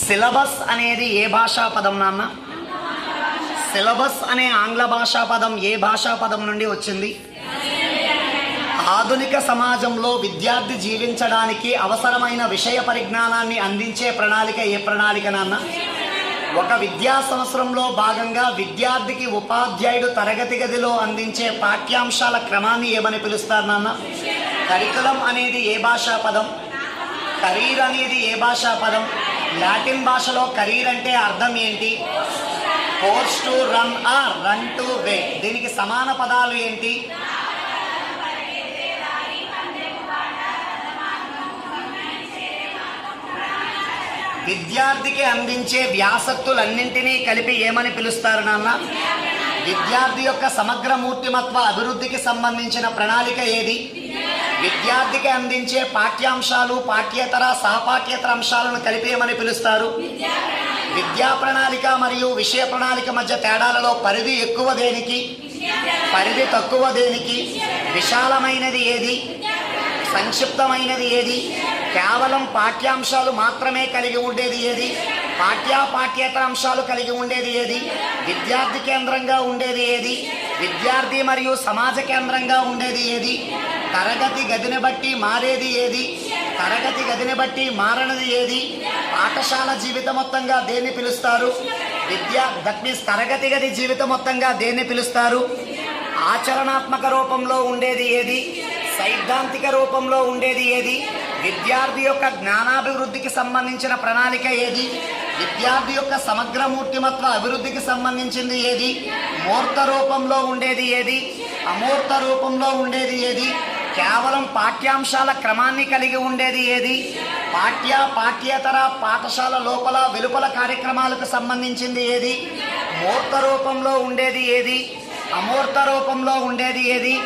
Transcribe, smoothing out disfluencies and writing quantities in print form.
Syllabus అనేది ఏ భాషా పదం నాన్న? సిలబస్ అనే ఆంగ్ల భాషా పదం ఏ భాషా పదం నుండి వచ్చింది? ఆధునిక సమాజంలో విద్యార్థి జీవించడానికి అవసరమైన విషయ పరిజ్ఞానాన్ని అందించే ప్రణాళిక ఏ ప్రణాళిక నాన్న? ఒక విద్యా సంవత్సరంలో భాగంగా విద్యార్థికి ఉపాధ్యాయుడు తరగతి గదిలో అందించే పాఠ్యాంశాల క్రమాన్ని ఏమని పిలుస్తారు నాన్న? కరికులం అనేది ఏ భాషా పదం? కెరీర్ అనేది ఏ భాషా పదం? లాటిన్ భాషలో కెరీర్ అంటే అర్థం ఏంటి? Course to run or run to way. దీనికి సమాన పదాలు ఏంటి? విద్యార్థికి అందించే వ్యాసక్తులన్నింటినీ కలిపి ఏమని పిలుస్తారు నాన్న? విద్యార్థి యొక్క సమగ్ర మూర్తిమత్వ అభివృద్ధికి సంబంధించిన ప్రణాళిక ఏది? విద్యార్థికి అందించే పాఠ్యాంశాలు పాఠ్యేతర సహపాఠ్యేతర అంశాలను కలిపి ఏమని పిలుస్తారు? విద్యా ప్రణాళిక మరియు విషయ ప్రణాళిక మధ్య తేడాలలో పరిధి ఎక్కువ దేనికి? పరిధి తక్కువ దేనికి? విశాలమైనది ఏది? సంక్షిప్తమైనది ఏది? కేవలం పాఠ్యాంశాలు మాత్రమే కలిగి ఉండేది ఏది? పాఠ్యేతర అంశాలు కలిగి ఉండేది ఏది? విద్యార్థి కేంద్రంగా ఉండేది ఏది? విద్యార్థి మరియు సమాజ కేంద్రంగా ఉండేది ఏది? తరగతి గదిని బట్టి మారేది ఏది? తరగతి గదిని బట్టి మారనిది ఏది? పాఠశాల జీవితం మొత్తంగా దేన్ని పిలుస్తారు? తరగతి గది జీవితం మొత్తంగా దేన్ని పిలుస్తారు? ఆచరణాత్మక రూపంలో ఉండేది ఏది? సైద్ధాంతిక రూపంలో ఉండేది ఏది? విద్యార్థి యొక్క జ్ఞానాభివృద్ధికి సంబంధించిన ప్రణాళిక ఏది? విద్యార్థి యొక్క సమగ్ర మూర్తిమత్వ అభివృద్ధికి సంబంధించింది ఏది? మూర్త రూపంలో ఉండేది ఏది? అమూర్త రూపంలో ఉండేది ఏది? కేవలం పాఠ్యాంశాల క్రమాన్ని కలిగి ఉండేది ఏది? పాఠ్యేతర పాఠశాల లోపల వెలుపల కార్యక్రమాలకు సంబంధించింది ఏది? మూర్త రూపంలో ఉండేది ఏది? అమూర్త రూపంలో ఉండేది ఏది?